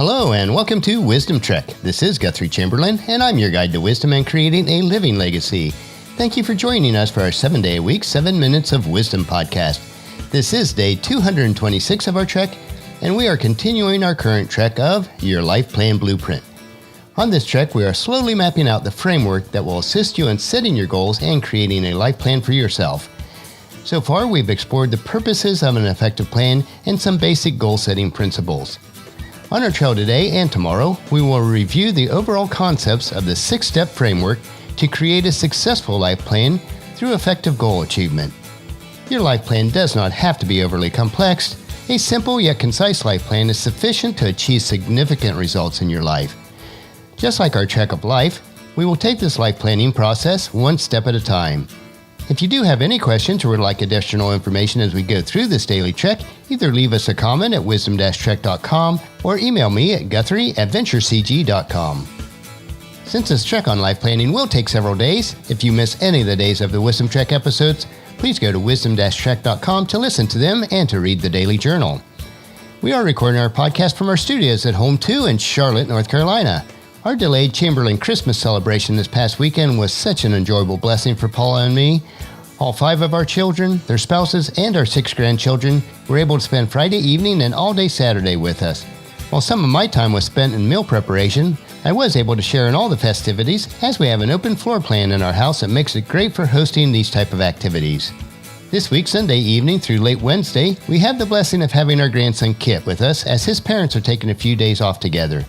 Hello and welcome to Wisdom Trek. This is Guthrie Chamberlain and I'm your guide to wisdom and creating a living legacy. Thank you for joining us for our 7-day-a-week, 7 Minutes of Wisdom podcast. This is day 226 of our trek and we are continuing our current trek of Your Life Plan Blueprint. On this trek, we are slowly mapping out the framework that will assist you in setting your goals and creating a life plan for yourself. So far, we've explored the purposes of an effective plan and some basic goal-setting principles. On our trail today and tomorrow, we will review the overall concepts of the 6-step framework to create a successful life plan through effective goal achievement. Your life plan does not have to be overly complex. A simple yet concise life plan is sufficient to achieve significant results in your life. Just like our trek of life, we will take this life planning process one step at a time. If you do have any questions or would like additional information as we go through this daily trek, either leave us a comment at wisdom-trek.com or email me at guthrie@venturecg.com. Since this trek on life planning will take several days, if you miss any of the days of the Wisdom Trek episodes, please go to wisdom-trek.com to listen to them and to read the daily journal. We are recording our podcast from our studios at Home 2 in Charlotte, North Carolina. Our delayed Chamberlain Christmas celebration this past weekend was such an enjoyable blessing for Paula and me. All 5 of our children, their spouses, and our 6 grandchildren were able to spend Friday evening and all day Saturday with us. While some of my time was spent in meal preparation, I was able to share in all the festivities as we have an open floor plan in our house that makes it great for hosting these type of activities. This week, Sunday evening through late Wednesday, we have the blessing of having our grandson Kit with us as his parents are taking a few days off together.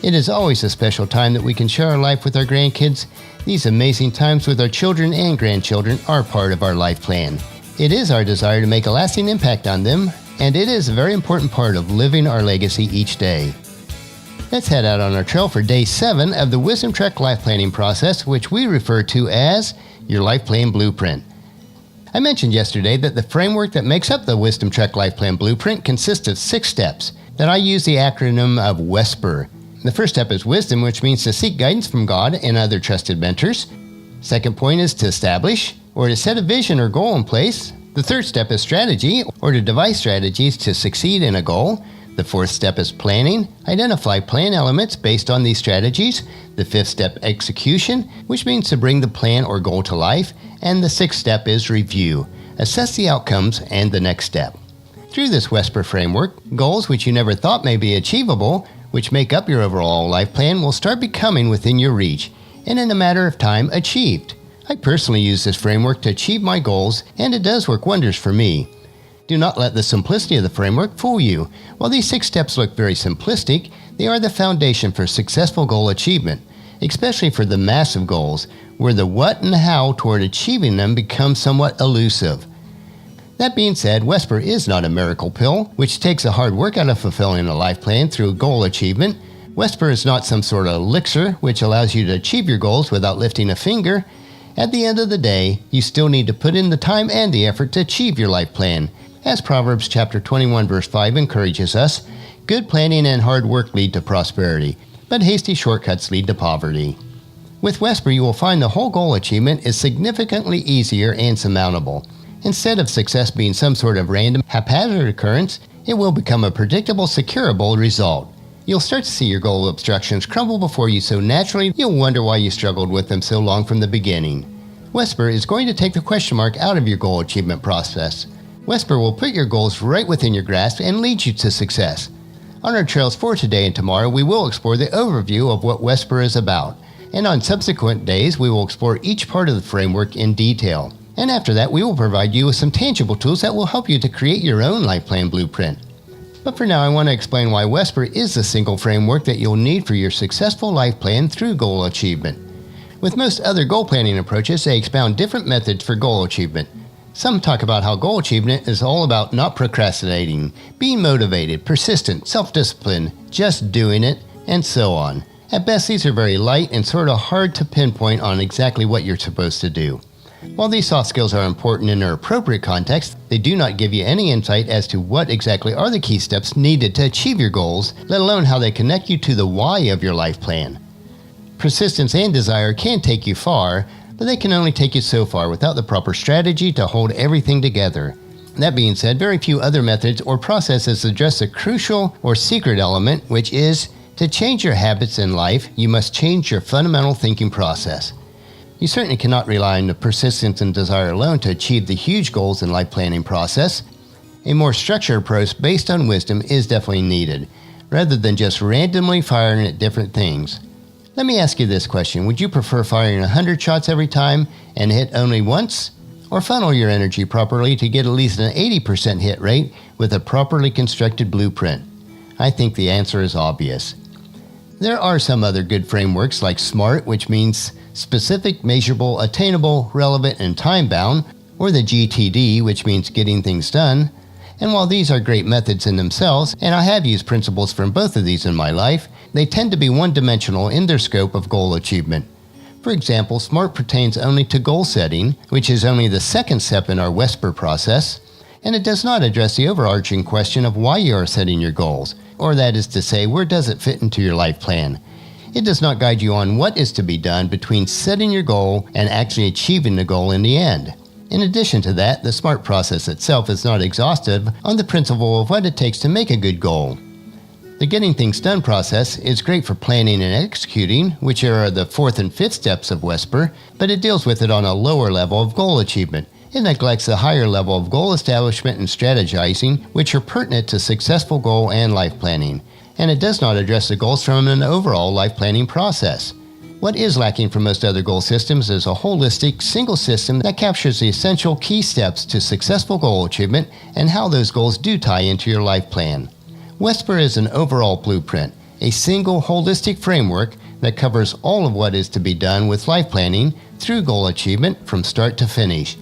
It is always a special time that we can share our life with our grandkids. These amazing times with our children and grandchildren are part of our life plan. It is our desire to make a lasting impact on them, and it is a very important part of living our legacy each day. Let's head out on our trail for day 7 of the Wisdom Trek life planning process, which we refer to as Your Life Plan Blueprint. I mentioned yesterday that the framework that makes up the Wisdom Trek life plan blueprint consists of 6 steps that I use the acronym of WESPER. The first step is wisdom, which means to seek guidance from God and other trusted mentors. Second point is to establish or to set a vision or goal in place. The third step is strategy, or to devise strategies to succeed in a goal. The fourth step is planning. Identify plan elements based on these strategies. The fifth step, execution, which means to bring the plan or goal to life. And the 6th step is review. Assess the outcomes and the next step. Through this WESPER framework, goals which you never thought may be achievable, which make up your overall life plan, will start becoming within your reach, and in a matter of time, achieved. I personally use this framework to achieve my goals, and it does work wonders for me. Do not let the simplicity of the framework fool you. While these 6 steps look very simplistic, they are the foundation for successful goal achievement, especially for the massive goals, where the what and how toward achieving them becomes somewhat elusive. That being said, WESPER is not a miracle pill, which takes the hard work out of fulfilling a life plan through goal achievement. WESPER is not some sort of elixir, which allows you to achieve your goals without lifting a finger. At the end of the day, you still need to put in the time and the effort to achieve your life plan. As Proverbs chapter 21 verse 5 encourages us, good planning and hard work lead to prosperity, but hasty shortcuts lead to poverty. With WESPER, you will find the whole goal achievement is significantly easier and surmountable. Instead of success being some sort of random, haphazard occurrence, it will become a predictable, securable result. You'll start to see your goal obstructions crumble before you so naturally you'll wonder why you struggled with them so long from the beginning. WESPER is going to take the question mark out of your goal achievement process. WESPER will put your goals right within your grasp and lead you to success. On our trails for today and tomorrow, we will explore the overview of what WESPER is about, and on subsequent days, we will explore each part of the framework in detail. And after that, we will provide you with some tangible tools that will help you to create your own life plan blueprint. But for now, I want to explain why WESPER is the single framework that you'll need for your successful life plan through goal achievement. With most other goal planning approaches, they expound different methods for goal achievement. Some talk about how goal achievement is all about not procrastinating, being motivated, persistent, self-disciplined, just doing it, and so on. At best, these are very light and sort of hard to pinpoint on exactly what you're supposed to do. While these soft skills are important in their appropriate context, they do not give you any insight as to what exactly are the key steps needed to achieve your goals, let alone how they connect you to the why of your life plan. Persistence and desire can take you far, but they can only take you so far without the proper strategy to hold everything together. That being said, very few other methods or processes address a crucial or secret element, which is to change your habits in life, you must change your fundamental thinking process. You certainly cannot rely on the persistence and desire alone to achieve the huge goals in life planning process. A more structured approach based on wisdom is definitely needed, rather than just randomly firing at different things. Let me ask you this question. Would you prefer firing 100 shots every time and hit only once? Or funnel your energy properly to get at least an 80% hit rate with a properly constructed blueprint? I think the answer is obvious. There are some other good frameworks like SMART, which means specific, measurable, attainable, relevant, and time-bound, or the GTD, which means getting things done. And while these are great methods in themselves, and I have used principles from both of these in my life, they tend to be one-dimensional in their scope of goal achievement. For example, SMART pertains only to goal setting, which is only the second step in our Whisper process, and it does not address the overarching question of why you are setting your goals, or that is to say, where does it fit into your life plan. It does not guide you on what is to be done between setting your goal and actually achieving the goal in the end. In addition to that, the SMART process itself is not exhaustive on the principle of what it takes to make a good goal. The getting things done process is great for planning and executing, which are the fourth and fifth steps of Whisper, but it deals with it on a lower level of goal achievement. It neglects the higher level of goal establishment and strategizing, which are pertinent to successful goal and life planning. And it does not address the goals from an overall life planning process. What is lacking from most other goal systems is a holistic, single system that captures the essential key steps to successful goal achievement and how those goals do tie into your life plan. Whisper is an overall blueprint, a single holistic framework that covers all of what is to be done with life planning through goal achievement from start to finish.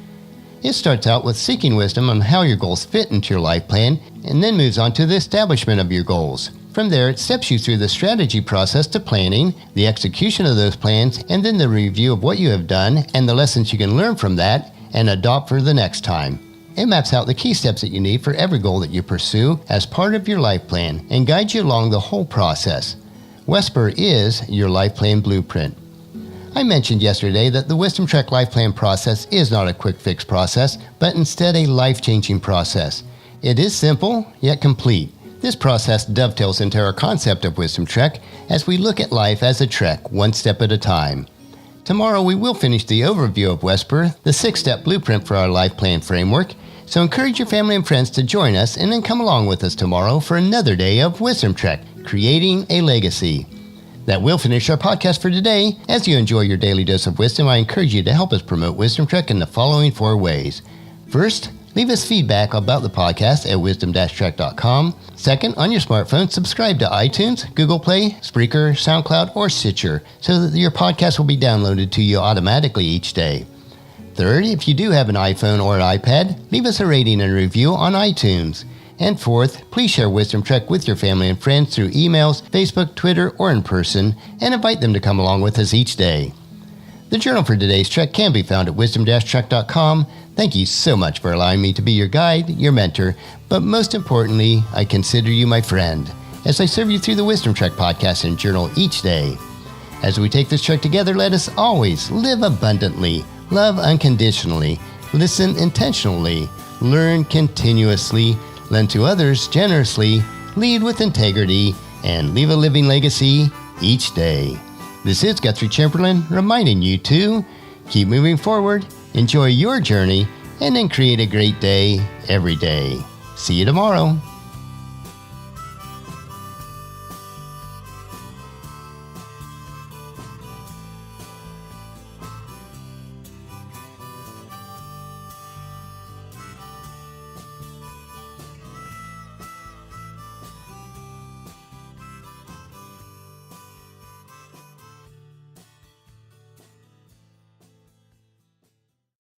It starts out with seeking wisdom on how your goals fit into your life plan and then moves on to the establishment of your goals. From there, it steps you through the strategy process to planning, the execution of those plans, and then the review of what you have done and the lessons you can learn from that and adopt for the next time. It maps out the key steps that you need for every goal that you pursue as part of your life plan and guides you along the whole process. Whisper is your life plan blueprint. I mentioned yesterday that the Wisdom Trek life plan process is not a quick fix process, but instead a life-changing process. It is simple, yet complete. This process dovetails into our concept of Wisdom Trek as we look at life as a trek, one step at a time. Tomorrow we will finish the overview of Whisper, the 6-step blueprint for our life plan framework, so encourage your family and friends to join us and then come along with us tomorrow for another day of Wisdom Trek, Creating a Legacy. That will finish our podcast for today. As you enjoy your daily dose of wisdom, I encourage you to help us promote Wisdom Trek in the following 4 ways. First, leave us feedback about the podcast at wisdom-trek.com. Second, on your smartphone, subscribe to iTunes, Google Play, Spreaker, SoundCloud, or Stitcher so that your podcast will be downloaded to you automatically each day. Third, if you do have an iPhone or an iPad, leave us a rating and review on iTunes. And fourth, please share Wisdom Trek with your family and friends through emails, Facebook, Twitter, or in person, and invite them to come along with us each day. The journal for today's trek can be found at wisdom-trek.com. Thank you so much for allowing me to be your guide, your mentor, but most importantly, I consider you my friend, as I serve you through the Wisdom Trek podcast and journal each day. As we take this trek together, let us always live abundantly, love unconditionally, listen intentionally, learn continuously, lend to others generously, lead with integrity, and leave a living legacy each day. This is Guthrie Chamberlain reminding you to keep moving forward, enjoy your journey, and then create a great day every day. See you tomorrow.